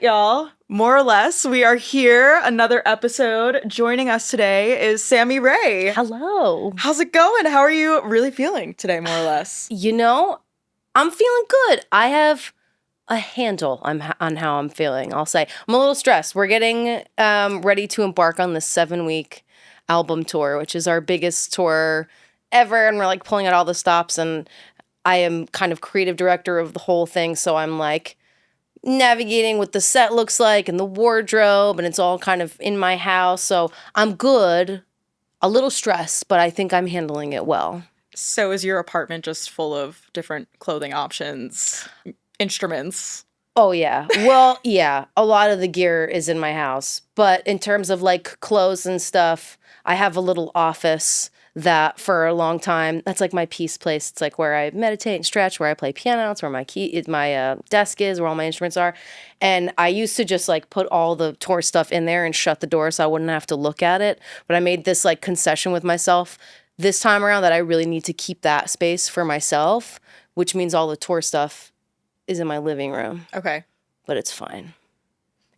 Y'all, more or less, we are here. Another episode. Joining us today is Sammy Rae. Hello. How's it going? How are you really feeling today, more or less? I'm feeling good. I have a handle on how I'm feeling, I'll say. I'm a little stressed. We're getting ready to embark on this 7-week album tour, which is our biggest tour ever. And we're like pulling out all the stops. And I am kind of creative director of the whole thing. So I'm like navigating what the set looks like and the wardrobe, and it's all kind of in my house. So I'm good, a little stressed, but I think I'm handling it well. So is your apartment just full of different clothing options, instruments? Oh, yeah. Well, yeah, a lot of the gear is in my house. But in terms of like clothes and stuff, I have a little office that for a long time, that's like my peace place. It's like where I meditate and stretch, where I play piano. It's where my desk is, where all my instruments are. And I used to just like put all the tour stuff in there and shut the door so I wouldn't have to look at it. But I made this like concession with myself this time around that I really need to keep that space for myself, which means all the tour stuff is in my living room. Okay. But it's fine.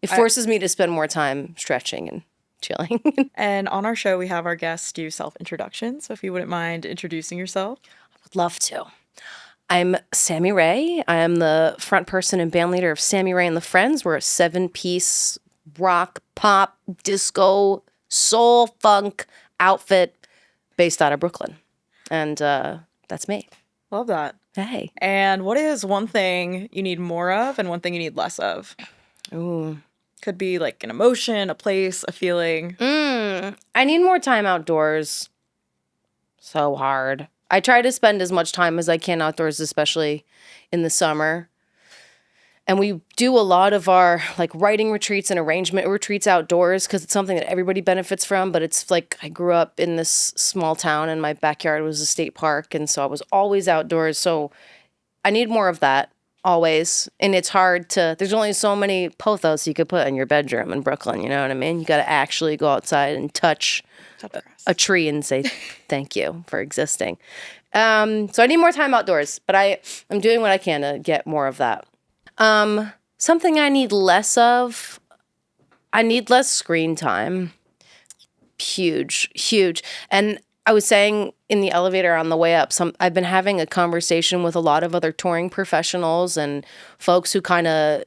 It forces me to spend more time stretching and chilling. And on our show, we have our guests do self-introductions. So if you wouldn't mind introducing yourself. I would love to. I'm Sammy Rae. I am the front person and band leader of Sammy Rae and the Friends. We're a 7-piece rock, pop, disco, soul, funk outfit based out of Brooklyn. And that's me. Love that. Hey. And what is one thing you need more of and one thing you need less of? Ooh. Could be like an emotion, a place, a feeling. I need more time outdoors. So hard. I try to spend as much time as I can outdoors, especially in the summer. And we do a lot of our like writing retreats and arrangement retreats outdoors because it's something that everybody benefits from. But it's like I grew up in this small town and my backyard was a state park. And so I was always outdoors. So I need more of that. Always. And it's hard to, there's only so many pothos you could put in your bedroom in Brooklyn, you know what I mean? You got to actually go outside and touch a tree and say thank you for existing. So I need more time outdoors, but I'm doing what I can to get more of that. Something I need less of, I need less screen time. Huge. And I was saying in the elevator on the way up, I've been having a conversation with a lot of other touring professionals and folks who kind of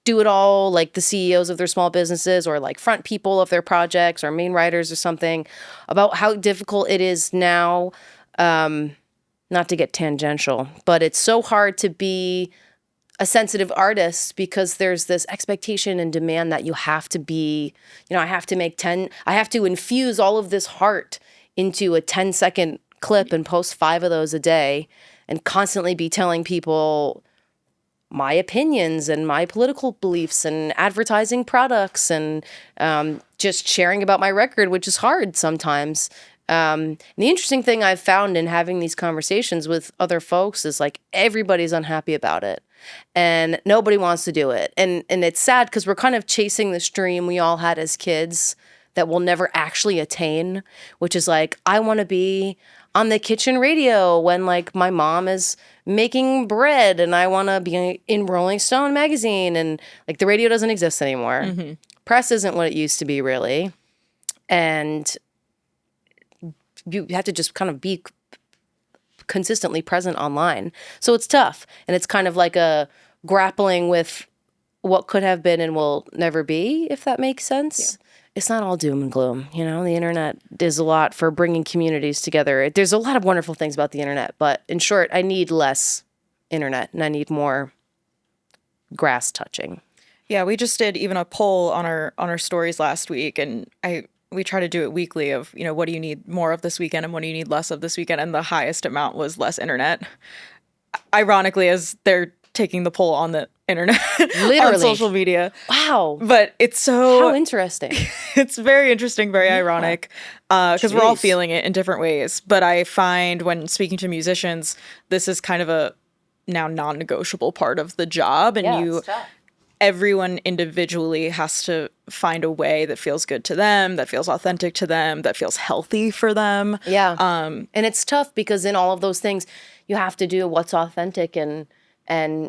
do it all, like the CEOs of their small businesses or like front people of their projects or main writers or something, about how difficult it is now, not to get tangential, but it's so hard to be a sensitive artist because there's this expectation and demand that you have to be, I have to infuse all of this heart into a 10-second clip and post 5 of those a day and constantly be telling people my opinions and my political beliefs and advertising products and just sharing about my record, which is hard sometimes. The interesting thing I've found in having these conversations with other folks is like everybody's unhappy about it and nobody wants to do it. And it's sad because we're kind of chasing this dream we all had as kids that we'll never actually attain, which is like, I want to be on the kitchen radio when like my mom is making bread and I want to be in Rolling Stone magazine and like the radio doesn't exist anymore. Mm-hmm. Press isn't what it used to be really. And you have to just kind of be consistently present online. So it's tough. And it's kind of like a grappling with what could have been and will never be, if that makes sense. Yeah. It's not all doom and gloom. The internet does a lot for bringing communities together. There's a lot of wonderful things about the internet, but in short, I need less internet and I need more grass touching. Yeah, we just did even a poll on our stories last week, and we try to do it weekly of, what do you need more of this weekend and what do you need less of this weekend, and the highest amount was less internet. Ironically, as they're taking the poll on the internet, literally on social media. Wow. But it's so... How interesting. It's very interesting, very ironic, because we're all feeling it in different ways. But I find when speaking to musicians, this is kind of a now non-negotiable part of the job. And everyone individually has to find a way that feels good to them, that feels authentic to them, that feels healthy for them. Yeah. And it's tough because in all of those things, you have to do what's authentic and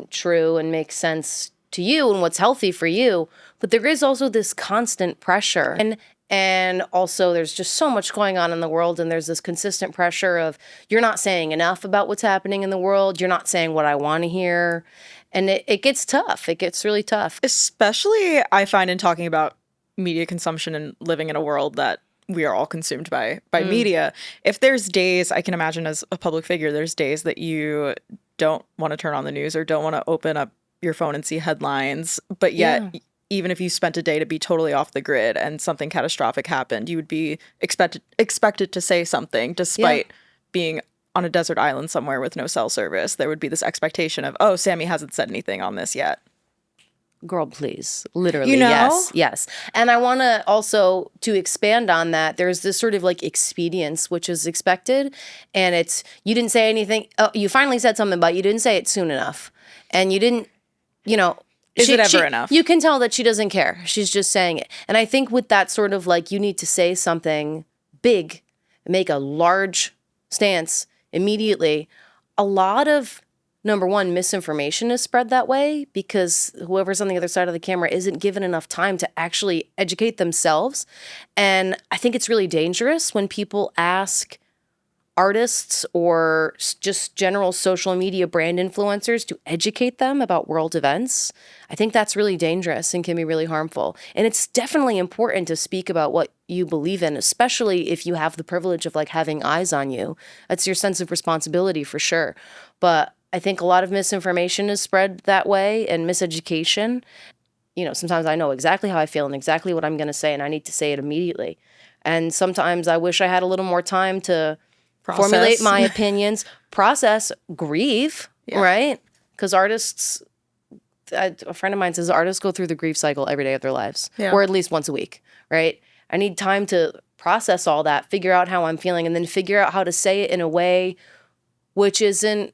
true and makes sense to you and what's healthy for you. But there is also this constant pressure. And also there's just so much going on in the world, and there's this consistent pressure of you're not saying enough about what's happening in the world. You're not saying what I want to hear. And it gets tough. It gets really tough. Especially, I find, in talking about media consumption and living in a world that we are all consumed by media. If there's days, I can imagine as a public figure, there's days that you don't want to turn on the news or don't want to open up your phone and see headlines, but yet even if you spent a day to be totally off the grid and something catastrophic happened, you would be expected to say something despite being on a desert island somewhere with no cell service. There would be this expectation of, oh, Sammy hasn't said anything on this yet. Girl, please. Literally, you know? Yes. And I want to also, to expand on that, there's this sort of like expedience, which is expected. And it's, you didn't say anything. Oh, you finally said something, but you didn't say it soon enough. And you didn't, Is it ever enough? You can tell that she doesn't care. She's just saying it. And I think with that sort of like, you need to say something big, make a large stance immediately. A lot of, number one, misinformation is spread that way because whoever's on the other side of the camera isn't given enough time to actually educate themselves. And I think it's really dangerous when people ask artists or just general social media brand influencers to educate them about world events. I think that's really dangerous and can be really harmful. And it's definitely important to speak about what you believe in, especially if you have the privilege of like having eyes on you. That's your sense of responsibility for sure. But I think a lot of misinformation is spread that way and miseducation. Sometimes I know exactly how I feel and exactly what I'm going to say, and I need to say it immediately. And sometimes I wish I had a little more time to formulate my opinions, process, grieve, right? Because artists, a friend of mine says artists go through the grief cycle every day of their lives, or at least once a week, right? I need time to process all that, figure out how I'm feeling, and then figure out how to say it in a way which isn't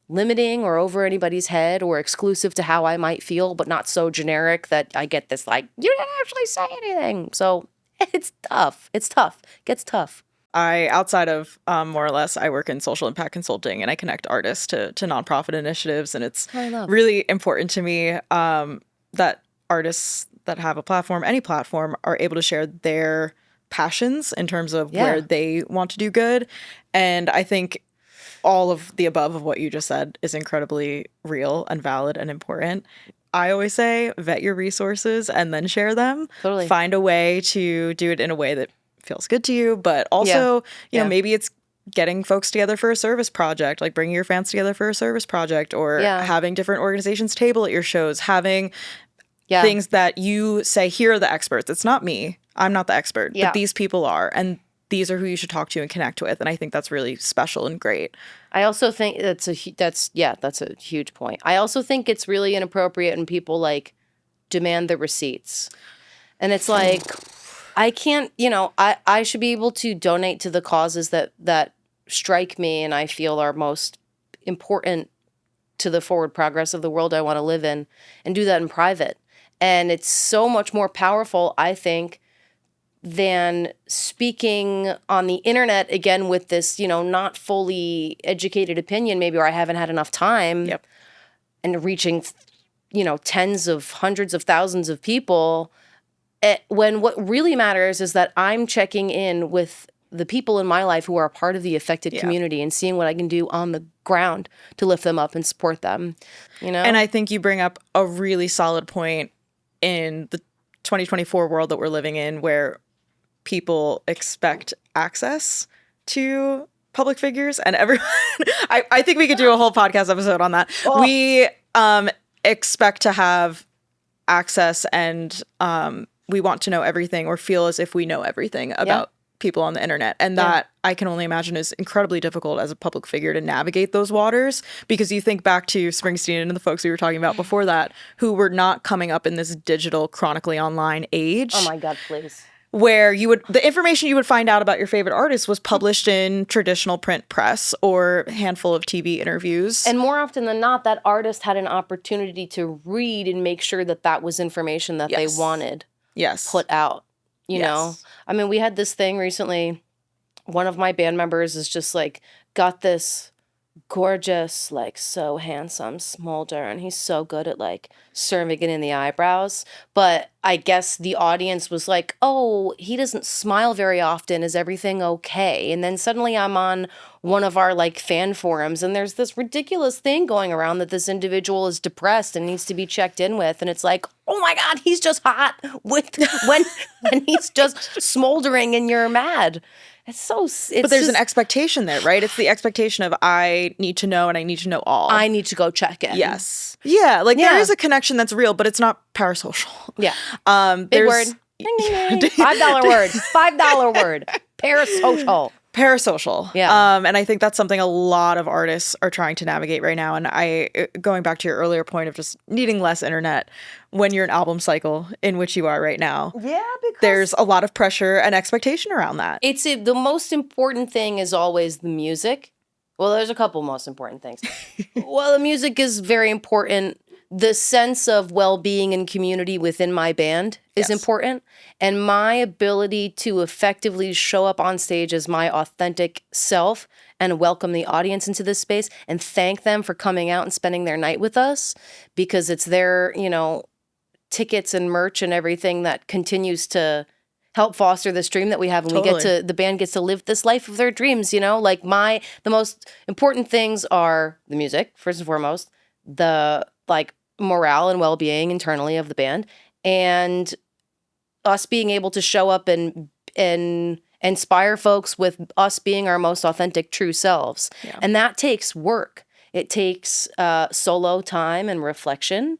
limiting or over anybody's head or exclusive to how I might feel, but not so generic that I get this like, you didn't actually say anything. So it's tough. It gets tough. Outside of more or less, I work in social impact consulting, and I connect artists to nonprofit initiatives. And it's really important to me that artists that have a platform, any platform, are able to share their passions in terms of where they want to do good. And I think all of the above of what you just said is incredibly real and valid and important. I always say, vet your resources and then share them. Totally. Find a way to do it in a way that feels good to you, but also, maybe it's getting folks together for a service project, like bringing your fans together for a service project, or having different organizations table at your shows, having things that you say, here are the experts. It's not me. I'm not the expert, but these people are, and these are who you should talk to and connect with. And I think that's really special and great. I also think that's a huge point. I also think it's really inappropriate when people like demand the receipts. And it's like, I can't, I should be able to donate to the causes that strike me and I feel are most important to the forward progress of the world I want to live in, and do that in private. And it's so much more powerful, I think, than speaking on the internet again with this, not fully educated opinion maybe, or I haven't had enough time and reaching, tens of hundreds of thousands of people. When what really matters is that I'm checking in with the people in my life who are a part of the affected community and seeing what I can do on the ground to lift them up and support them, And I think you bring up a really solid point in the 2024 world that we're living in, where people expect access to public figures, and everyone, I think we could do a whole podcast episode on that. Oh. We expect to have access, and we want to know everything or feel as if we know everything about people on the internet. And that I can only imagine is incredibly difficult as a public figure to navigate those waters, because you think back to Springsteen and the folks we were talking about before that, who were not coming up in this digital, chronically online age. Oh my God, please. Where the information you would find out about your favorite artist was published in traditional print press or a handful of TV interviews. And more often than not, that artist had an opportunity to read and make sure that that was information that they wanted put out, you know? I mean, we had this thing recently. One of my band members is just like got this gorgeous, like so handsome Smolder, and he's so good at like serving it in the eyebrows. But I guess the audience was like, oh, he doesn't smile very often. Is everything okay? And then suddenly I'm on one of our like fan forums, and there's this ridiculous thing going around that this individual is depressed and needs to be checked in with. And it's like, oh my God, he's just hot with when he's just smoldering and you're mad. But there's an expectation there, right? It's the expectation of I need to know and I need to know all. I need to go check in. Yes. Yeah. Like there is a connection that's real, but it's not parasocial. Yeah. Big word. Ding, ding, ding. $5 word. $5 word. Parasocial. Parasocial. Yeah. And I think that's something a lot of artists are trying to navigate right now. And going back to your earlier point of just needing less internet when you're an album cycle in which you are right now. Yeah, because there's a lot of pressure and expectation around that. The most important thing is always the music. Well, there's a couple most important things. Well, the music is very important. The sense of well-being and community within my band is important. And my ability to effectively show up on stage as my authentic self and welcome the audience into this space and thank them for coming out and spending their night with us, because it's their, tickets and merch and everything that continues to help foster this dream that we have, and the band gets to live this life of their dreams. Like the most important things are the music, first and foremost, the like morale and well-being internally of the band, and us being able to show up and inspire folks with us being our most authentic, true selves. Yeah. And that takes work. It takes solo time and reflection.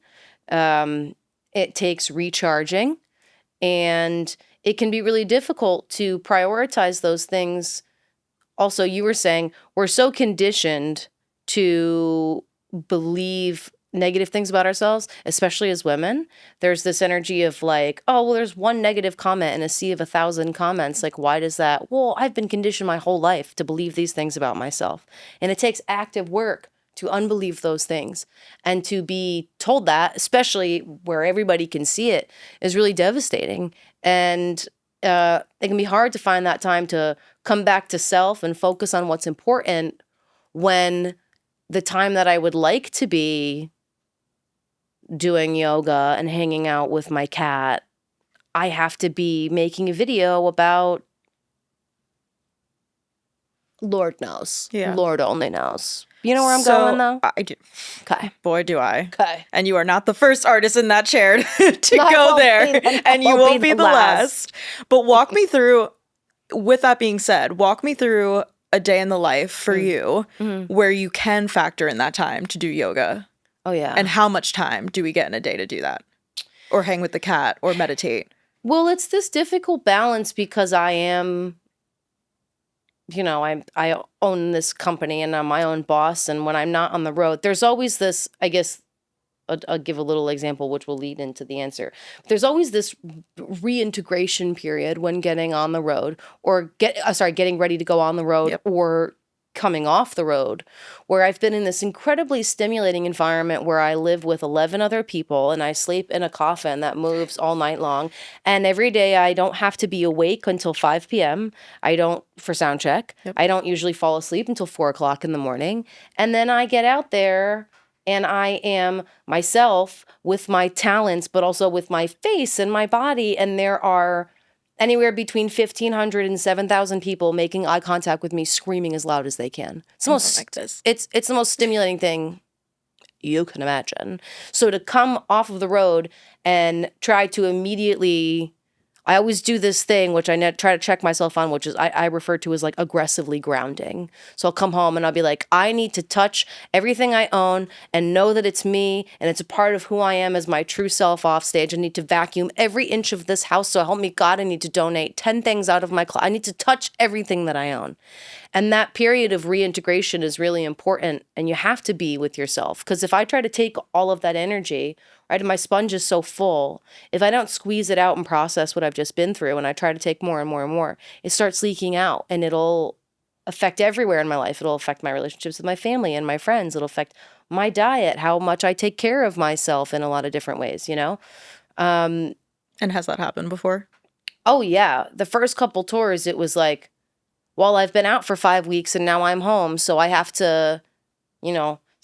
It takes recharging, and it can be really difficult to prioritize those things. Also, you were saying we're so conditioned to believe negative things about ourselves, especially as women. There's this energy of like, oh, well, there's one negative comment in a sea of 1,000 comments. Like, why does that? Well, I've been conditioned my whole life to believe these things about myself. And it takes active work to unbelieve those things, and to be told that, especially where everybody can see it, is really devastating. And it can be hard to find that time to come back to self and focus on what's important when the time that I would like to be doing yoga and hanging out with my cat, I have to be making a video about Lord knows. Yeah. Lord only knows. You know where I'm going, though? I do. Okay. Boy, do I. Okay. And you are not the first artist in that chair to go there. And you won't be the last. But walk me through, with that being said, walk me through a day in the life for you where you can factor in that time to do yoga. Oh, yeah. And how much time do we get in a day to do that? Or hang with the cat or meditate? Well, it's this difficult balance because I am... I own this company and I'm my own boss. And when I'm not on the road, there's always this, I guess, I'll give a little example, which will lead into the answer. There's always this reintegration period when getting on the road or getting ready to go on the road or coming off the road, where I've been in this incredibly stimulating environment where I live with 11 other people and I sleep in a coffin that moves all night long. And every day I don't have to be awake until 5 p.m. For sound check. Yep. I don't usually fall asleep until 4 o'clock in the morning. And then I get out there and I am myself with my talents, but also with my face and my body. And there are anywhere between 1,500 and 7,000 people making eye contact with me, screaming as loud as they can. It's the most stimulating thing you can imagine. So to come off of the road and try to immediately... I always do this thing, which I try to check myself on, which is I refer to as like aggressively grounding. So I'll come home and I'll be like, I need to touch everything I own and know that it's me and it's a part of who I am as my true self off stage. I need to vacuum every inch of this house. So help me God, I need to donate 10 things out of my closet. I need to touch everything that I own. And that period of reintegration is really important, and you have to be with yourself. Because if I try to take all of that energy, right, and my sponge is so full, if I don't squeeze it out and process what I've just been through, and I try to take more and more and more, it starts leaking out, and it'll affect everywhere in my life. It'll affect my relationships with my family and my friends. It'll affect my diet, how much I take care of myself in a lot of different ways, And has that happened before? Oh, yeah. The first couple tours, it was like, well, I've been out for 5 weeks and now I'm home, so I have to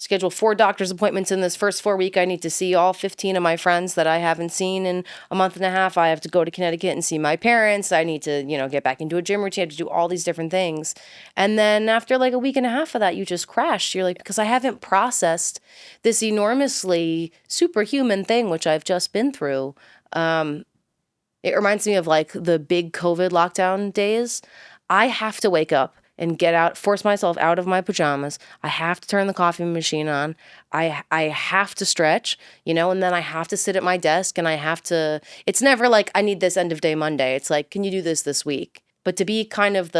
schedule 4 doctor's appointments in this first 4 week. I need to see all 15 of my friends that I haven't seen in a month and a half. I have to go to Connecticut and see my parents. I need to, get back into a gym routine. I have to do all these different things. And then after like a week and a half of that, you just crash. You're like, because I haven't processed this enormously superhuman thing, which I've just been through. It reminds me of like the big COVID lockdown days. I have to wake up and get out, force myself out of my pajamas. I have to turn the coffee machine on. I have to stretch, and then I have to sit at my desk and I have to, it's never like, I need this end of day Monday. It's like, can you do this week? But to be kind of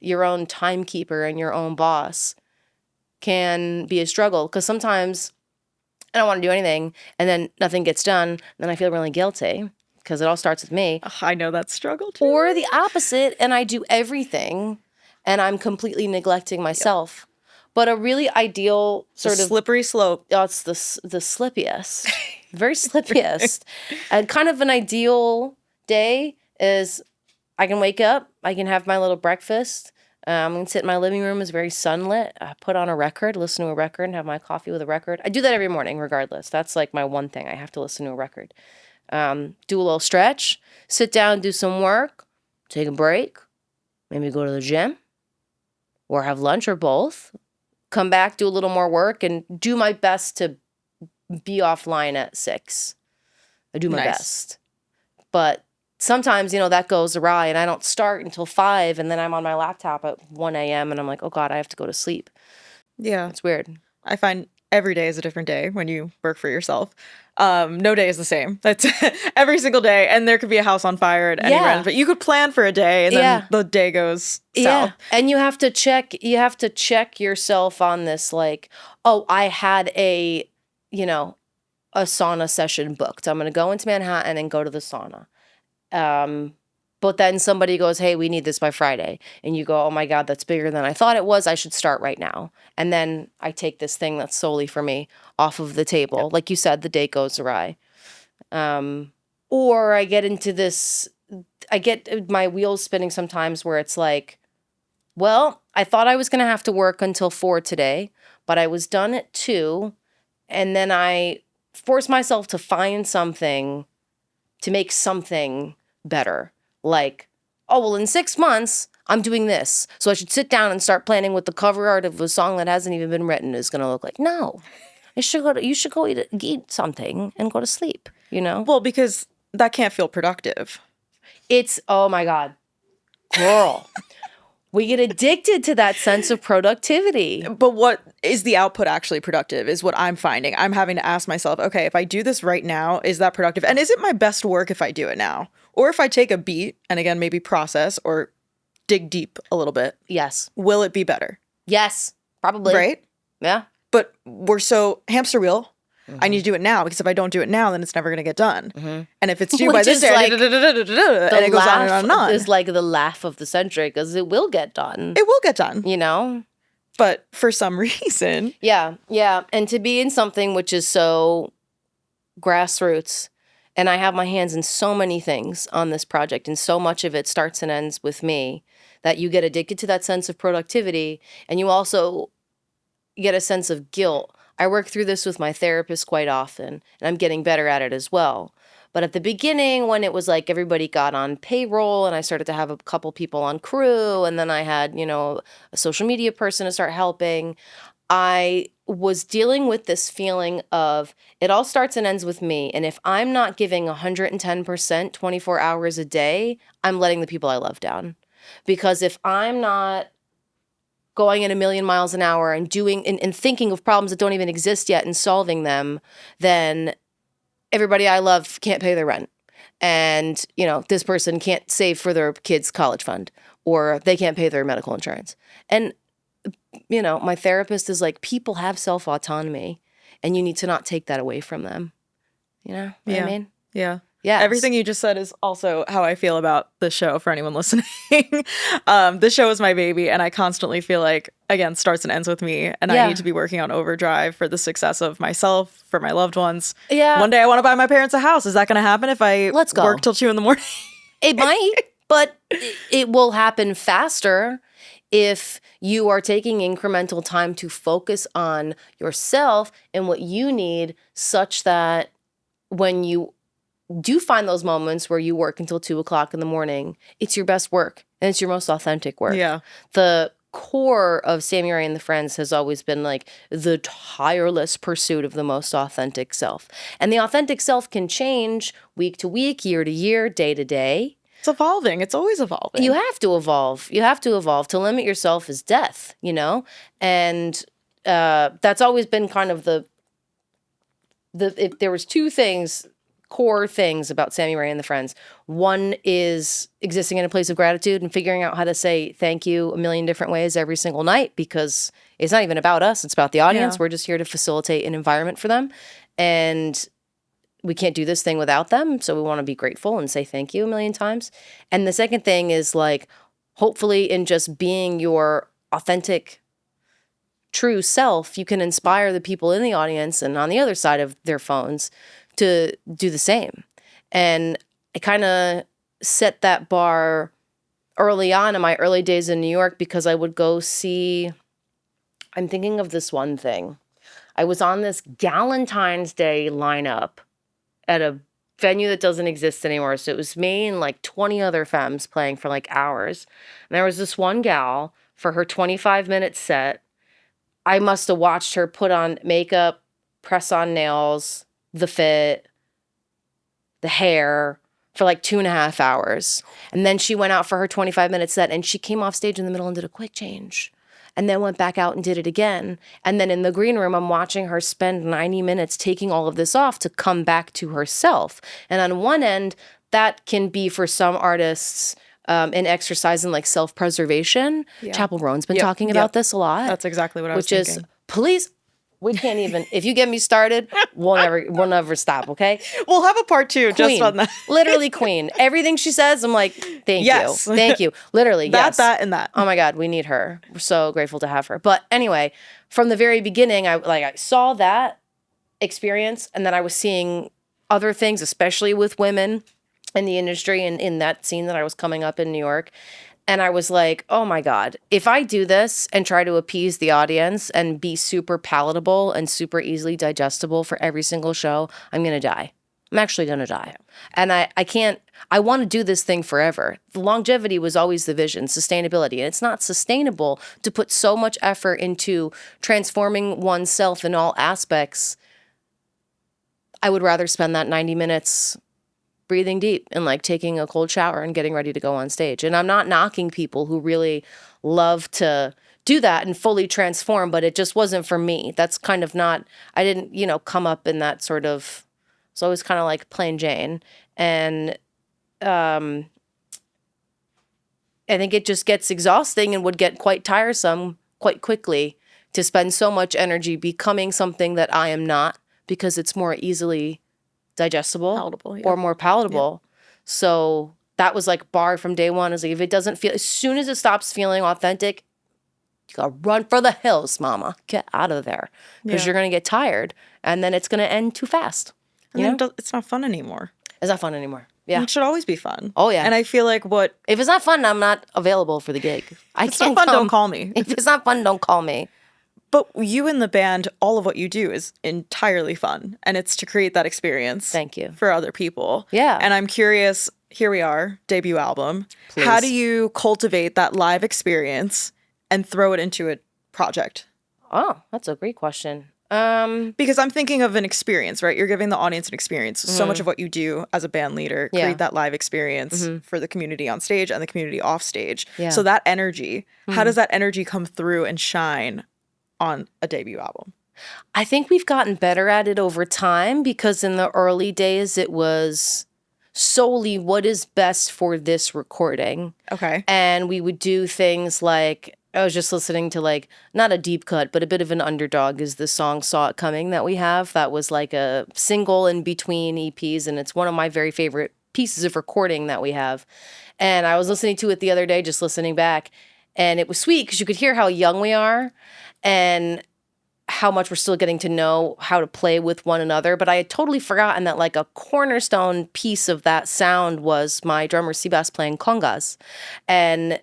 your own timekeeper and your own boss can be a struggle, because sometimes I don't want to do anything and then nothing gets done. And then I feel really guilty because it all starts with me. I know that struggle too. Or the opposite, and I do everything and I'm completely neglecting myself. Yep. But a really ideal sort of slippery slope. Oh, it's the slippiest, very slippiest. And kind of an ideal day is I can wake up, I can have my little breakfast. I'm going to sit in my living room. It's very sunlit. I put on a record, listen to a record, and have my coffee with a record. I do that every morning regardless. That's like my one thing. I have to listen to a record. Do a little stretch, sit down, do some work, take a break, maybe go to the gym or have lunch or both, come back, do a little more work, and do my best to be offline at 6. I do my best. But sometimes, that goes awry and I don't start until 5 and then I'm on my laptop at 1 a.m. and I'm like, oh God, I have to go to sleep. Yeah. It's weird. I find every day is a different day when you work for yourself. No day is the same. That's every single day. And there could be a house on fire at any random, but you could plan for a day and then the day goes south. Yeah. And you have to check yourself on this, like, oh, I had a sauna session booked. I'm going to go into Manhattan and go to the sauna. But then somebody goes, hey, we need this by Friday. And you go, oh my God, that's bigger than I thought it was. I should start right now. And then I take this thing that's solely for me off of the table. Yep. Like you said, the day goes awry. Or I get into this, I get my wheels spinning sometimes where it's like, well, I thought I was going to have to work until 4 today, but I was done at 2. And then I force myself to find something to make something better. Like, oh, well, in 6 months, I'm doing this. So I should sit down and start planning what the cover art of a song that hasn't even been written is going to look like. No, you should go eat something and go to sleep, Well, because that can't feel productive. It's, oh my God, girl. We get addicted to that sense of productivity. But what is the output actually productive is what I'm finding. I'm having to ask myself, okay, if I do this right now, is that productive? And is it my best work if I do it now? Or if I take a beat and again, maybe process or dig deep a little bit. Yes. Will it be better? Yes, probably. Right? Yeah. But we're so hamster wheel. Mm-hmm. I need to do it now because if I don't do it now, then it's never going to get done. Mm-hmm. And if it's due by this day, and it goes on and on and on. It's like the laugh of the century because it will get done. It will get done. But for some reason. Yeah. Yeah. And to be in something which is so grassroots, and I have my hands in so many things on this project, and so much of it starts and ends with me, that you get addicted to that sense of productivity, and you also get a sense of guilt. I work through this with my therapist quite often, and I'm getting better at it as well. But at the beginning, when it was like everybody got on payroll and I started to have a couple people on crew, and then I had, a social media person to start helping, I was dealing with this feeling of it all starts and ends with me. And if I'm not giving 110%, 24 hours a day, I'm letting the people I love down. Because if I'm not going at 1,000,000 miles an hour and doing and thinking of problems that don't even exist yet and solving them, then everybody I love can't pay their rent. And, this person can't save for their kids' college fund, or they can't pay their medical insurance. And, my therapist is like, people have self-autonomy and you need to not take that away from them. You know what I mean? Yeah. Yeah. Everything you just said is also how I feel about the show for anyone listening. The show is my baby, and I constantly feel like, again, starts and ends with me, and I need to be working on overdrive for the success of myself, for my loved ones. Yeah. One day I want to buy my parents a house. Is that going to happen if I work till 2 a.m? It might, but it will happen faster if you are taking incremental time to focus on yourself and what you need, such that when you do find those moments where you work until 2:00 in the morning, it's your best work and it's your most authentic work. Yeah. The core of Sammy Rae and the Friends has always been like the tireless pursuit of the most authentic self. And the authentic self can change week to week, year to year, day to day. It's evolving. It's always evolving. You have to evolve. You have to evolve. To limit yourself is death, you know? And that's always been kind of if there was two core things about Sammy Rae and the Friends. One is existing in a place of gratitude and figuring out how to say thank you a million different ways every single night, because it's not even about us. It's about the audience. Yeah. We're just here to facilitate an environment for them. And we can't do this thing without them. So we want to be grateful and say thank you a million times. And the second thing is like, hopefully in just being your authentic, true self, you can inspire the people in the audience and on the other side of their phones to do the same. And I kind of set that bar early on in my early days in New York, because I would go see, I'm thinking of this one thing. I was on this Galentine's Day lineup at a venue that doesn't exist anymore. So it was me and like 20 other femmes playing for like hours. And there was this one gal for her 25-minute set. I must have watched her put on makeup, press on nails, the fit, the hair for like 2.5 hours. And then she went out for her 25-minute set and she came off stage in the middle and did a quick change and then went back out and did it again. And then in the green room, I'm watching her spend 90 minutes taking all of this off to come back to herself. And on one end, that can be for some artists an exercise in like self-preservation. Yeah. Chapel Roan's been talking about this a lot. That's exactly what I was thinking. Which is, please... We can't even, if you get me started, we'll never stop, okay? We'll have a part 2 queen, just on that. Literally queen. Everything she says, I'm like, thank you. Thank you. Literally, yes. That, and that. Oh my God, we need her. We're so grateful to have her. But anyway, from the very beginning, I saw that experience, and then I was seeing other things, especially with women in the industry and in that scene that I was coming up in New York. And I was like, oh my God, if I do this and try to appease the audience and be super palatable and super easily digestible for every single show, I'm going to die. I'm actually going to die. And I want to do this thing forever. The longevity was always the vision, sustainability. And it's not sustainable to put so much effort into transforming oneself in all aspects. I would rather spend that 90 minutes breathing deep and like taking a cold shower and getting ready to go on stage. And I'm not knocking people who really love to do that and fully transform, but it just wasn't for me. That's kind of not, I didn't, come up in that sort of, it's always kind of like plain Jane. And I think it just gets exhausting and would get quite tiresome quite quickly to spend so much energy becoming something that I am not, because it's more easily digestible, palatable, or more palatable. Yeah. So that was like bar from day one. Is like, if it doesn't feel, as soon as it stops feeling authentic, you gotta run for the hills, mama. Get out of there, because you're gonna get tired, and then it's gonna end too fast. And then it's not fun anymore. It's not fun anymore. Yeah, it should always be fun. Oh yeah. And I feel like if it's not fun, I'm not available for the gig. If it's not fun, don't call me. If it's not fun, don't call me. But you and the band, all of what you do is entirely fun. And it's to create that experience. Thank you. For other people. Yeah. And I'm curious, here we are, debut album. Please. How do you cultivate that live experience and throw it into a project? Oh, that's a great question. Because I'm thinking of an experience, right? You're giving the audience an experience. So much of what you do as a band leader, create that live experience for the community on stage and the community off stage. Yeah. So that energy, how does that energy come through and shine on a debut album? I think we've gotten better at it over time, because in the early days it was solely what is best for this recording. Okay. And we would do things like, I was just listening to like, not a deep cut, but a bit of an underdog is the song Saw It Coming that we have. That was like a single in between EPs, and it's one of my very favorite pieces of recording that we have. And I was listening to it the other day, just listening back, and it was sweet because you could hear how young we are and how much we're still getting to know how to play with one another. But I had totally forgotten that like a cornerstone piece of that sound was my drummer Seabass playing congas. And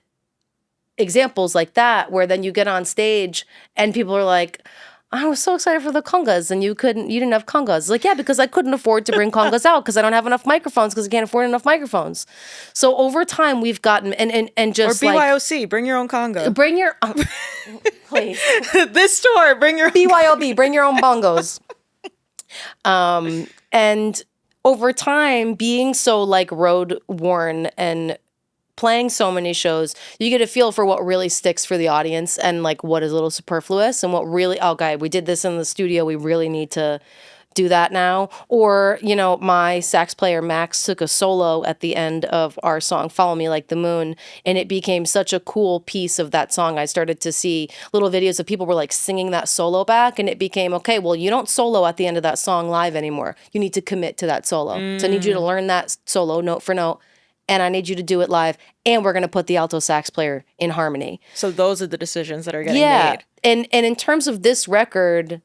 examples like that, where then you get on stage and people are like, I was so excited for the congas and you didn't have congas. It's like, yeah, because I couldn't afford to bring congas out because I don't have enough microphones because I can't afford enough microphones. So over time we've gotten, and just or BYOC, bring your own conga. Bring your, please. This store, bring your BYOB, bring your own bongos. And over time, being so like road worn and playing so many shows, you get a feel for what really sticks for the audience and like what is a little superfluous and what really, oh, guy, we did this in the studio. We really need to do that now. Or, you know, my sax player Max took a solo at the end of our song Follow Me Like the Moon, and it became such a cool piece of that song. I started to see little videos of people were like singing that solo back, and it became, okay, well, you don't solo at the end of that song live anymore. You need to commit to that solo. So I need you to learn that solo note for note, and I need you to do it live, and we're going to put the alto sax player in harmony. So those are the decisions that are getting made. And in terms of this record,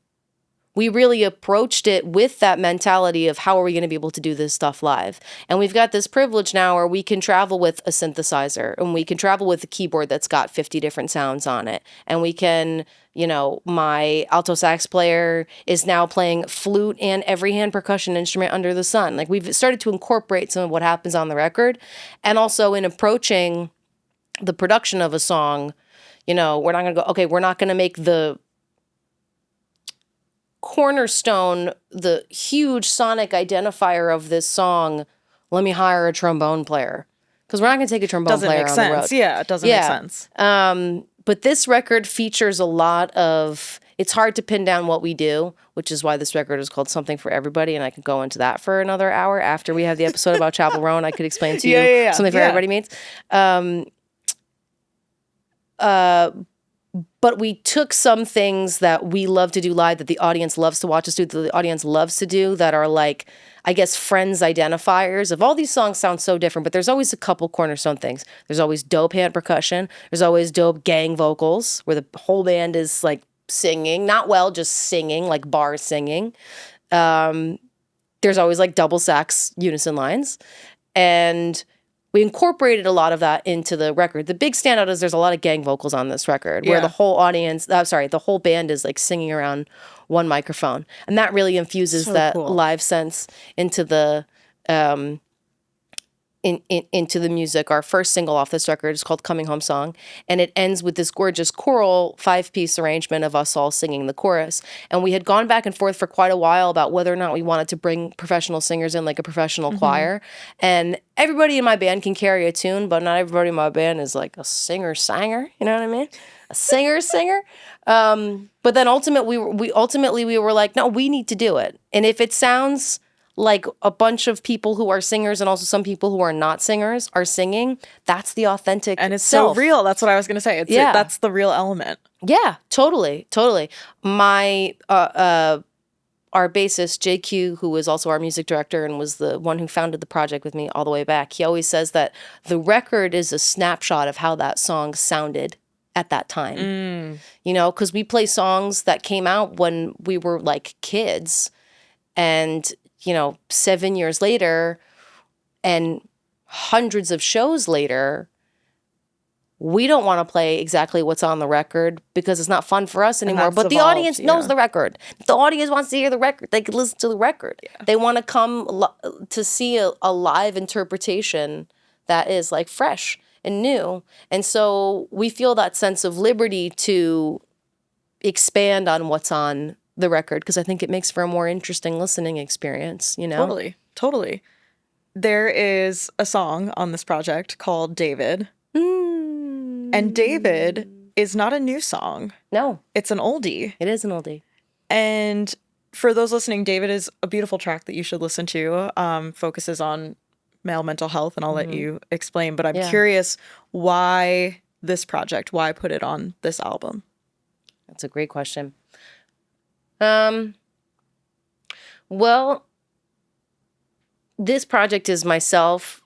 we really approached it with that mentality of how are we going to be able to do this stuff live? And we've got this privilege now where we can travel with a synthesizer, and we can travel with a keyboard that's got 50 different sounds on it. And we can, you know, my alto sax player is now playing flute and every hand percussion instrument under the sun. Like, we've started to incorporate some of what happens on the record. And also in approaching the production of a song, you know, we're not going to go, okay, we're not going to make the cornerstone, the huge sonic identifier of this song, let me hire a trombone player. Because we're not going to take a trombone player on the road. Yeah, it doesn't make sense. But this record features a lot of, it's hard to pin down what we do, which is why this record is called Something for Everybody, and I could go into that for another hour after we have the episode about Chapel Roan. I could explain to you Something for Everybody means. But we took some things that we love to do live, that the audience loves to watch us do, that the audience loves to do, that are like, I guess, friends identifiers of all these songs sound so different, but there's always a couple cornerstone things. There's always dope hand percussion. There's always dope gang vocals where the whole band is like singing, not well, just singing, like bar singing. There's always like double sax unison lines. And we incorporated a lot of that into the record. The big standout is there's a lot of gang vocals on this record where the whole audience, the whole band is like singing around one microphone. And that really infuses that live sense into the into the music. Our first single off this record is called Coming Home Song, and it ends with this gorgeous choral 5-piece arrangement of us all singing the chorus. And we had gone back and forth for quite a while about whether or not we wanted to bring professional singers in, like a professional choir. And everybody in my band can carry a tune, but not everybody in my band is like a singer-sanger, you know what I mean? A singer-singer. But then ultimately we were like, no, we need to do it. And if it sounds like a bunch of people who are singers and also some people who are not singers are singing, that's the authentic and it's self. So real. That's what I was going to say. That's the real element. Yeah, totally. My our bassist JQ, who is also our music director and was the one who founded the project with me all the way back, he always says that the record is a snapshot of how that song sounded at that time. You know, because we play songs that came out when we were like kids, and you know, 7 years later and hundreds of shows later, we don't want to play exactly what's on the record because it's not fun for us anymore. But the audience knows the record. If the audience wants to hear the record, they can listen to the record. Yeah. They want to come to see a live interpretation that is like fresh and new. And so we feel that sense of liberty to expand on what's on the record, because I think it makes for a more interesting listening experience, you know? Totally. There is a song on this project called David. And David is not a new song. No. It's an oldie. It is an oldie. And for those listening, David is a beautiful track that you should listen to. Focuses on male mental health, and I'll let you explain. But I'm curious, why this project? Why put it on this album? That's a great question. Well, this project is myself,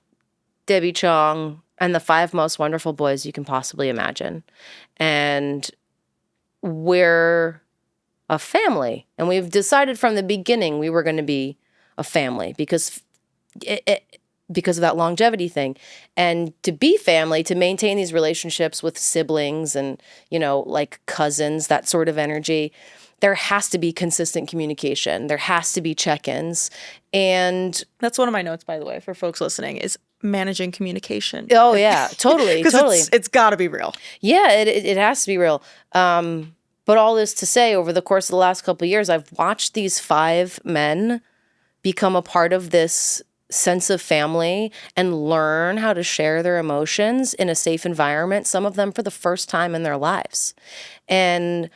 Debbie Chong, and the 5 most wonderful boys you can possibly imagine. And we're a family. And we've decided from the beginning we were going to be a family, because because of that longevity thing. And to be family, to maintain these relationships with siblings and, like cousins, that sort of energy, there has to be consistent communication. There has to be check-ins. And that's one of my notes, by the way, for folks listening, is managing communication. Oh, yeah, totally. Totally. It's got to be real. Yeah, it has to be real. But all this to say, over the course of the last couple of years, I've watched these 5 men become a part of this sense of family and learn how to share their emotions in a safe environment, some of them for the first time in their lives. And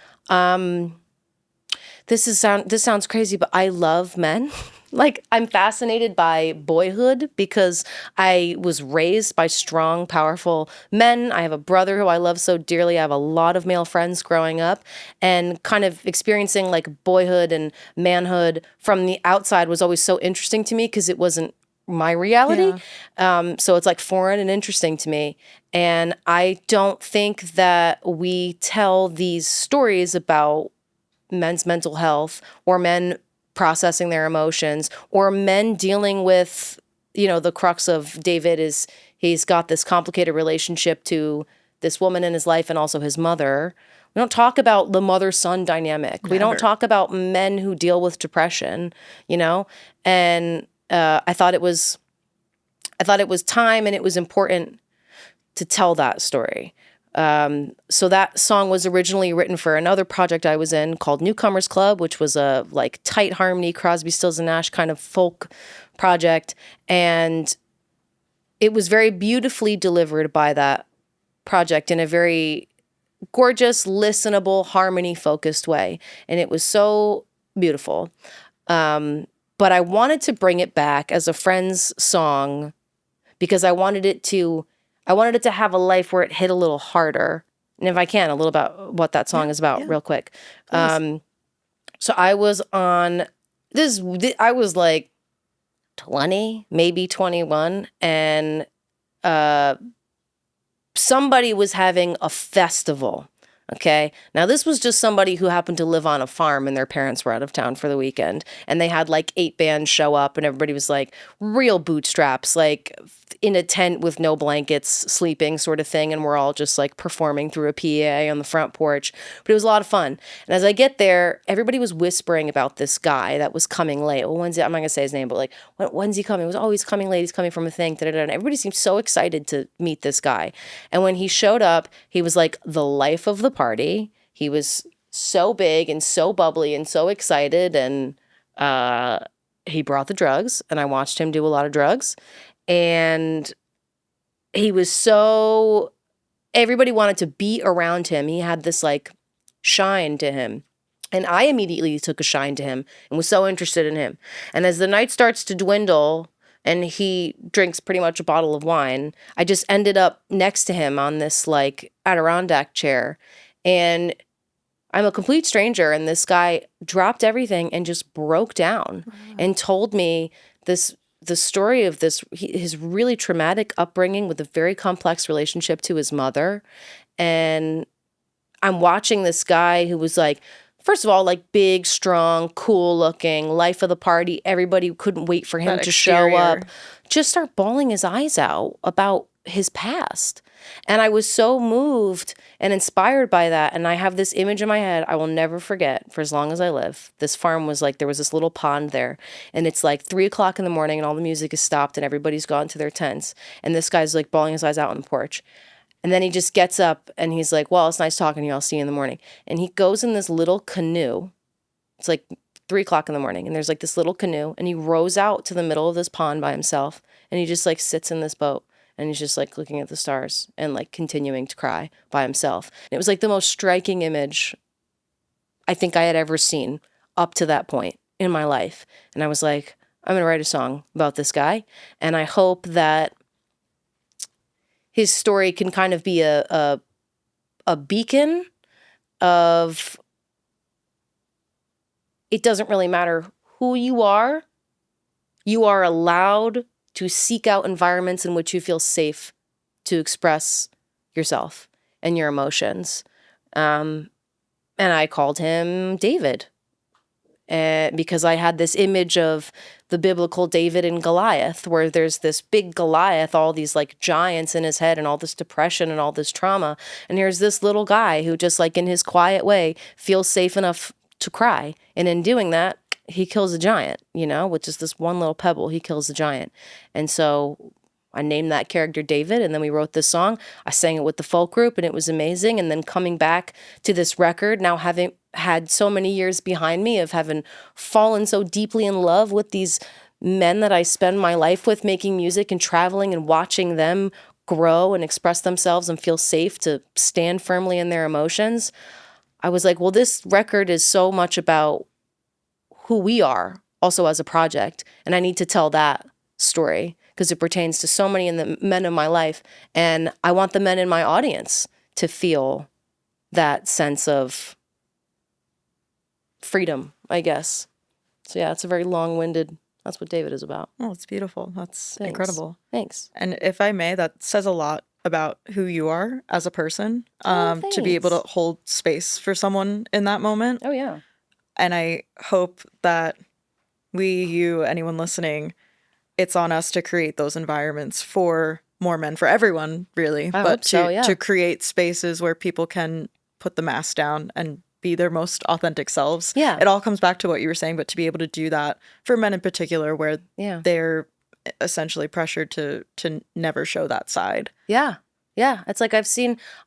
this sounds crazy, but I love men. Like, I'm fascinated by boyhood because I was raised by strong, powerful men. I have a brother who I love so dearly. I have a lot of male friends growing up, and kind of experiencing like boyhood and manhood from the outside was always so interesting to me because it wasn't my reality. Yeah. So it's like foreign and interesting to me. And I don't think that we tell these stories about men's mental health or men processing their emotions or men dealing with, the crux of David is he's got this complicated relationship to this woman in his life and also his mother. We don't talk about the mother-son dynamic. Never. We don't talk about men who deal with depression, and I thought it was time and it was important to tell that story. So that song was originally written for another project I was in called Newcomers Club, which was a like tight harmony, Crosby, Stills and Nash kind of folk project. And it was very beautifully delivered by that project in a very gorgeous, listenable, harmony-focused way. And it was so beautiful. But I wanted to bring it back as a Friends song because I wanted it to have a life where it hit a little harder. And if I can, a little about what that song is about real quick. So I was on this, I was like 20, maybe 21. And somebody was having a festival. Okay. Now this was just somebody who happened to live on a farm and their parents were out of town for the weekend. And they had like 8 bands show up and everybody was like real bootstraps, like in a tent with no blankets, sleeping sort of thing. And we're all just like performing through a PA on the front porch. But it was a lot of fun. And as I get there, everybody was whispering about this guy that was coming late. Well, I'm not going to say his name, but like, when's he coming? It was, oh, he's coming late. He's coming from a thing. And everybody seemed so excited to meet this guy. And when he showed up, he was like the life of the party. He was so big and so bubbly and so excited. And he brought the drugs. And I watched him do a lot of drugs. And he was so, everybody wanted to be around him. He had this like shine to him. And I immediately took a shine to him and was so interested in him. And as the night starts to dwindle and he drinks pretty much a bottle of wine, I just ended up next to him on this like Adirondack chair. And I'm a complete stranger. And this guy dropped everything and just broke down and told me the story of his really traumatic upbringing with a very complex relationship to his mother. And I'm watching this guy who was like, first of all, like big, strong, cool looking, life of the party. Everybody couldn't wait for him to show up. Just start bawling his eyes out about his past. And I was so moved and inspired by that. And I have this image in my head I will never forget for as long as I live. This farm was like, there was this little pond there. And it's like 3:00 in the morning and all the music is stopped and everybody's gone to their tents. And this guy's like bawling his eyes out on the porch. And then he just gets up and he's like, well, it's nice talking to you. I'll see you in the morning. And he goes in this little canoe. It's like 3:00 in the morning. And there's like this little canoe. And he rows out to the middle of this pond by himself. And he just like sits in this boat. And he's just like looking at the stars and like continuing to cry by himself. And it was like the most striking image I think I had ever seen up to that point in my life. And I was like, I'm going to write a song about this guy. And I hope that his story can kind of be a beacon of, it doesn't really matter who you are allowed to seek out environments in which you feel safe to express yourself and your emotions. And I called him David. because I had this image of the biblical David and Goliath, where there's this big Goliath, all these like giants in his head and all this depression and all this trauma. And here's this little guy who just like in his quiet way feels safe enough to cry. And in doing that, he kills a giant, you know, which is this one little pebble. He kills a giant. And so I named that character David, and then we wrote this song. I sang it with the folk group, and it was amazing. And then coming back to this record, now having had so many years behind me of having fallen so deeply in love with these men that I spend my life with, making music and traveling and watching them grow and express themselves and feel safe to stand firmly in their emotions, I was like, well, this record is so much about who we are also as a project, and I need to tell that story because it pertains to so many of the men in my life, and I want the men in my audience to feel that sense of freedom, I guess. So yeah, it's a very long-winded, that's what David is about. Oh, it's beautiful. That's incredible. Thanks. And if I may, that says a lot about who you are as a person, to be able to hold space for someone in that moment. Oh, yeah. And I hope that you, anyone listening, it's on us to create those environments for more men, for everyone, really. But to create spaces where people can put the mask down and be their most authentic selves. Yeah. It all comes back to what you were saying, but to be able to do that for men in particular, where they're essentially pressured to never show that side. Yeah. Yeah. It's like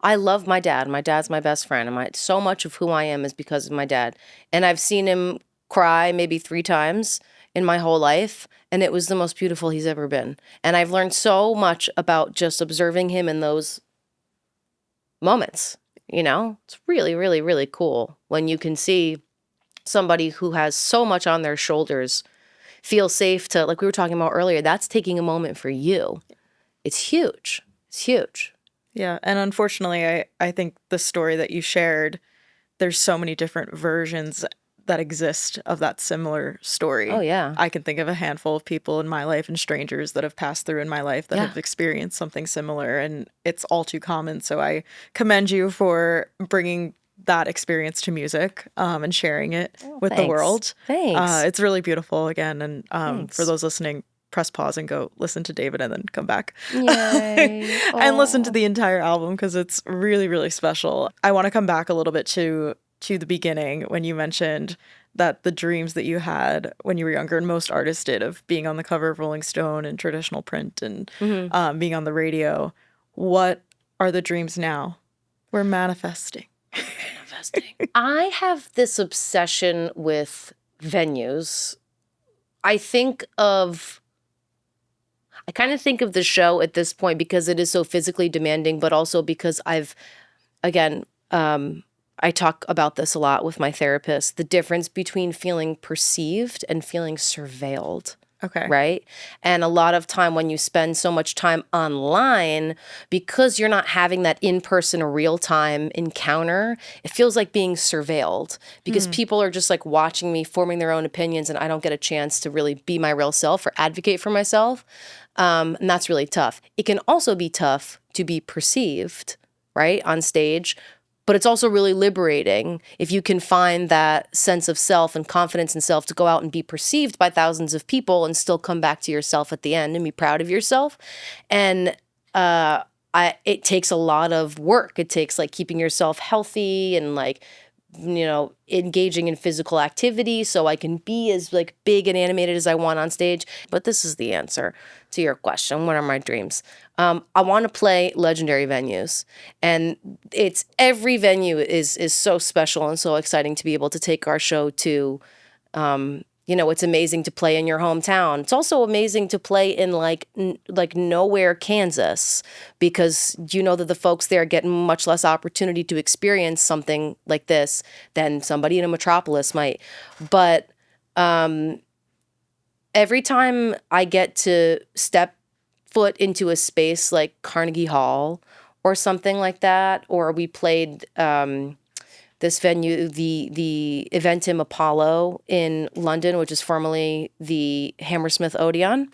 I love my dad. My dad's my best friend. And so much of who I am is because of my dad. And I've seen him cry maybe 3 times in my whole life. And it was the most beautiful he's ever been. And I've learned so much about just observing him in those moments. You know, it's really, really, really cool when you can see somebody who has so much on their shoulders feel safe to, like we were talking about earlier, that's taking a moment for you. It's huge. It's huge. Yeah. And unfortunately, I think the story that you shared, there's so many different versions that exist of that similar story. Oh, yeah. I can think of a handful of people in my life and strangers that have passed through in my life that have experienced something similar, and it's all too common. So I commend you for bringing that experience to music and sharing it with the world. Thanks. It's really beautiful again. And for those listening, press pause and go listen to David and then come back. Yay. And listen to the entire album because it's really, really special. I want to come back a little bit to the beginning when you mentioned that the dreams that you had when you were younger, and most artists did, of being on the cover of Rolling Stone and traditional print and being on the radio. What are the dreams now? We're manifesting. I have this obsession with venues. I kind of think of the show at this point because it is so physically demanding, but also because I talk about this a lot with my therapist, the difference between feeling perceived and feeling surveilled. Okay. Right? And a lot of time when you spend so much time online, because you're not having that in-person real-time encounter, it feels like being surveilled because people are just like watching me, forming their own opinions, and I don't get a chance to really be my real self or advocate for myself. And that's really tough. It can also be tough to be perceived, right, on stage. But it's also really liberating if you can find that sense of self and confidence in self to go out and be perceived by thousands of people and still come back to yourself at the end and be proud of yourself. And it takes a lot of work. It takes like keeping yourself healthy and like, you know, engaging in physical activity so I can be as like big and animated as I want on stage. But this is the answer to your question. What are my dreams? I want to play legendary venues, and every venue is so special and so exciting to be able to take our show to. You know, it's amazing to play in your hometown. It's also amazing to play in like nowhere, Kansas, because you know that the folks there get much less opportunity to experience something like this than somebody in a metropolis might. But every time I get to step foot into a space like Carnegie Hall or something like that, or we played this venue, the Eventim Apollo in London, which is formerly the Hammersmith Odeon.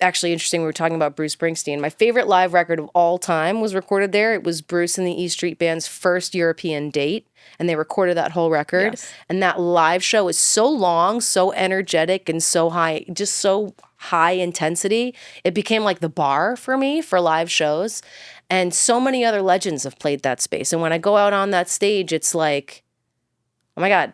actually interesting. We were talking about Bruce Springsteen. My favorite live record of all time was recorded there. It was Bruce and the E Street Band's first European date, and they recorded that whole record. Yes. And that live show is so long, so energetic, and so high, just so high intensity. It became like the bar for me for live shows. And so many other legends have played that space. And when I go out on that stage, it's like, oh my God,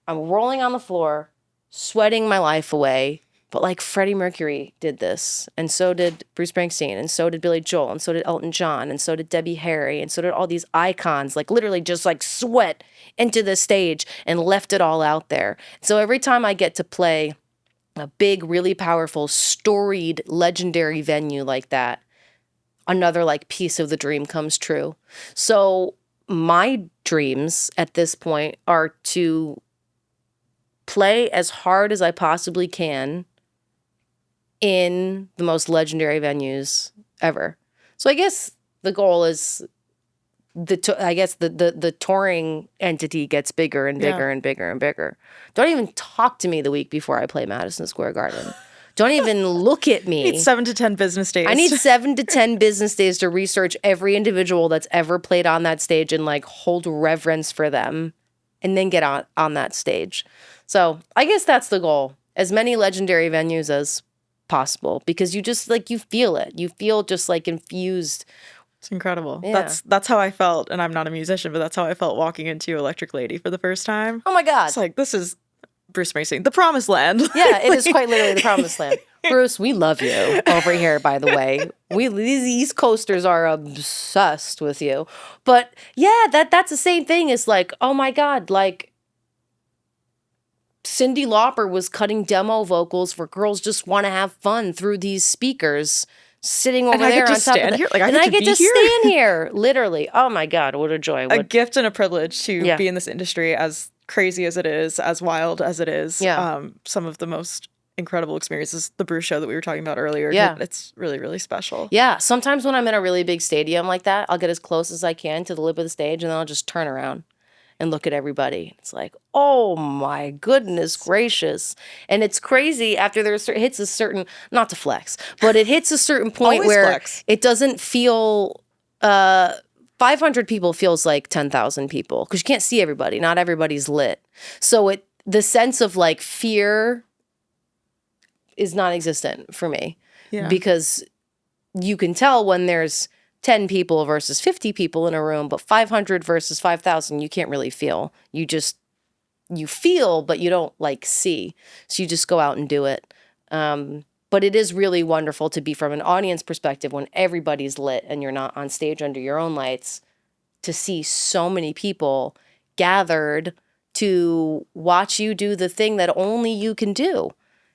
I'm rolling on the floor, sweating my life away. But like Freddie Mercury did this, and so did Bruce Springsteen, and so did Billy Joel, and so did Elton John, and so did Debbie Harry, and so did all these icons, like literally just like sweat into the stage and left it all out there. So every time I get to play a big, really powerful, storied, legendary venue like that, another like piece of the dream comes true. So my dreams at this point are to play as hard as I possibly can in the most legendary venues ever. So I guess the goal is the touring entity gets bigger and bigger and bigger and bigger. Don't even talk to me the week before I play Madison Square Garden. Don't even look at me. I need 7 to 10 business days. I need 7 to 10 business days to research every individual that's ever played on that stage and like hold reverence for them and then get on that stage. So I guess that's the goal. As many legendary venues as possible, because you just like, you feel it. You feel just like infused. It's incredible. Yeah. That's how I felt, and I'm not a musician, but that's how I felt walking into Electric Lady for the first time. Oh my God. It's like, this is Bruce Springsteen, the promised land. Yeah, it is quite literally the promised land. Bruce, we love you over here, by the way. These East Coasters are obsessed with you. But yeah, that's the same thing as like, oh my God, like Cyndi Lauper was cutting demo vocals for Girls Just Want to Have Fun through these speakers sitting over there on top of it. And I get to stand here, literally. Oh my God, what a joy. A gift and a privilege to be in this industry, as crazy as it is, as wild as it is. Yeah. Some of the most incredible experiences, the Bruce show that we were talking about earlier. Yeah. It's really, really special. Yeah. Sometimes when I'm in a really big stadium like that, I'll get as close as I can to the lip of the stage, and then I'll just turn around and look at everybody. It's like, oh my goodness gracious. And it's crazy after it hits a certain, not to flex, but it hits a certain point where flex. It doesn't feel, 500 people feels like 10,000 people, because you can't see everybody. Not everybody's lit. So the sense of like fear is non-existent for me, because you can tell when there's 10 people versus 50 people in a room, but 500 versus 5,000, you can't really feel. You feel, but you don't like see. So you just go out and do it. But it is really wonderful to be from an audience perspective when everybody's lit and you're not on stage under your own lights, to see so many people gathered to watch you do the thing that only you can do.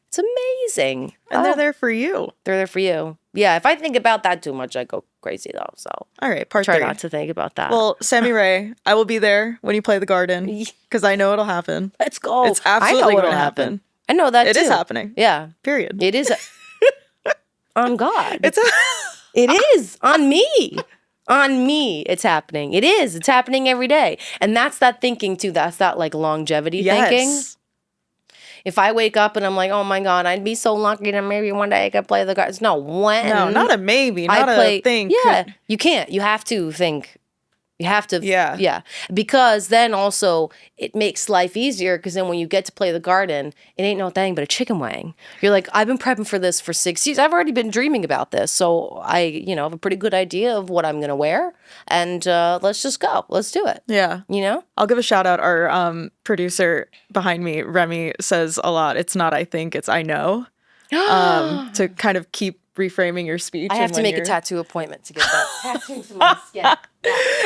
It's amazing. And they're there for you. They're there for you. Yeah, if I think about that too much, I go crazy though. So all right, try 3. Not to think about that. Well, Sammy Rae, I will be there when you play the Garden, because I know it'll happen. Let's go. It's absolutely going to happen. I know that it too. It is happening. Yeah. Period. It is. On God. It is. On me. On me. It's happening. It is. It's happening every day. And that's that thinking too. That's that like longevity thinking. If I wake up and I'm like, oh my God, I'd be so lucky that maybe one day I could play the Garden. No, when. No, not a maybe. Not a think. Yeah. You can't. You have to think. You have to. Yeah. Because then also it makes life easier, because then when you get to play the Garden, it ain't no thing but a chicken wing. You're like, I've been prepping for this for 6 years. I've already been dreaming about this. So I, have a pretty good idea of what I'm going to wear. And let's just go. Let's do it. Yeah. I'll give a shout out. Our producer behind me, Remy, says a lot. It's not I think, it's I know. To kind of keep reframing your speech. I have to make a tattoo appointment to get that tattoo to my skin.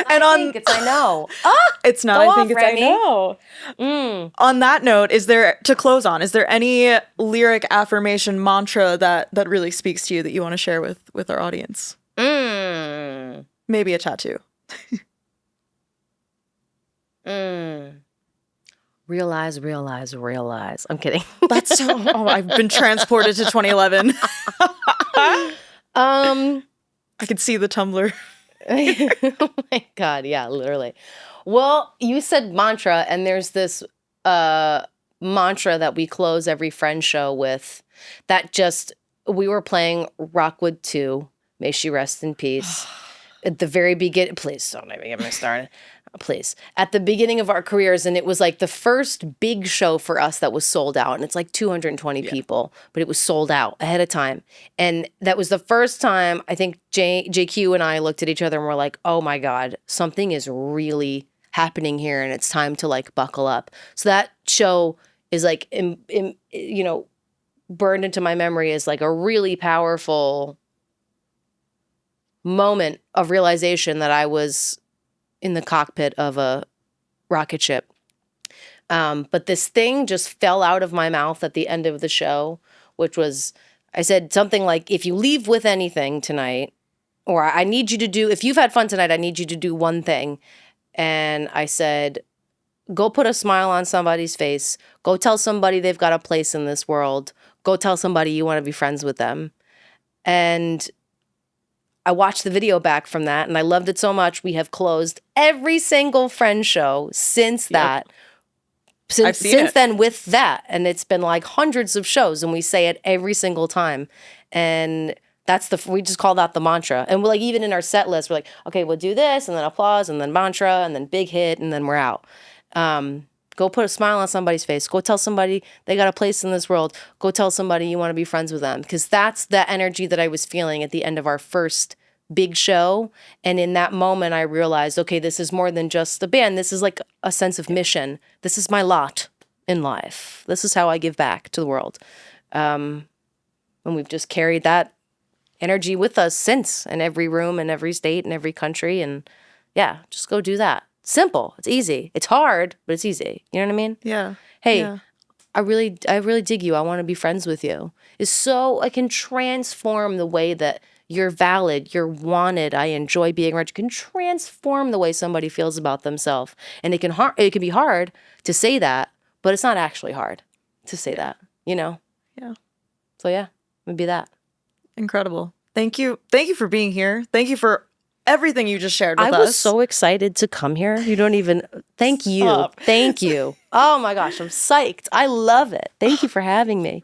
And I know. It's not I think, it's Remy. I know. On that note, is there any lyric affirmation mantra that really speaks to you that you want to share with our audience? Maybe a tattoo. Realize, realize, realize. I'm kidding. That's so. Oh, I've been transported to 2011. I could see the Tumblr. Oh my God, yeah, literally. Well, you said mantra, and there's this mantra that we close every friend show with that just we were playing Rockwood 2, may she rest in peace. At the very beginning, please don't even get me started. Please. At the beginning of our careers, and it was like the first big show for us that was sold out. And it's like 220 people, but it was sold out ahead of time. And that was the first time I think JQ and I looked at each other and were like, oh my God, something is really happening here and it's time to like buckle up. So that show is like, you know, burned into my memory as like a really powerful moment of realization that I was in the cockpit of a rocket ship. But this thing just fell out of my mouth at the end of the show, which was, I said something like, if you leave with anything tonight, or I need you to do, if you've had fun tonight, I need you to do one thing. And I said, go put a smile on somebody's face. Go tell somebody they've got a place in this world. Go tell somebody you want to be friends with them. And I watched the video back from that and I loved it so much. We have closed every single Friends show since that. Since then with that. And it's been like hundreds of shows and we say it every single time. And we just call that the mantra. And we're like, even in our set list, we're like, okay, we'll do this and then applause and then mantra and then big hit and then we're out. Go put a smile on somebody's face. Go tell somebody they got a place in this world. Go tell somebody you want to be friends with them. Because that's the energy that I was feeling at the end of our first big show. And in that moment, I realized, okay, this is more than just the band. This is like a sense of mission. This is my lot in life. This is how I give back to the world. And we've just carried that energy with us since, in every room, in every state, in every country. And yeah, just go do that. Simple. It's easy. It's hard, but it's easy. You know what I mean? Yeah. Hey, yeah. I really dig you. I want to be friends with you. It's so, I can transform the way that you're valid, you're wanted, I enjoy being around. You can transform the way somebody feels about themselves. And it can be hard to say that, but it's not actually hard to say that, you know? Yeah. So yeah, maybe that. Incredible. Thank you. Thank you for being here. Thank you for everything you just shared with us. I was so excited to come here. You don't even, thank you. Thank you. Oh my gosh, I'm psyched. I love it. Thank you for having me.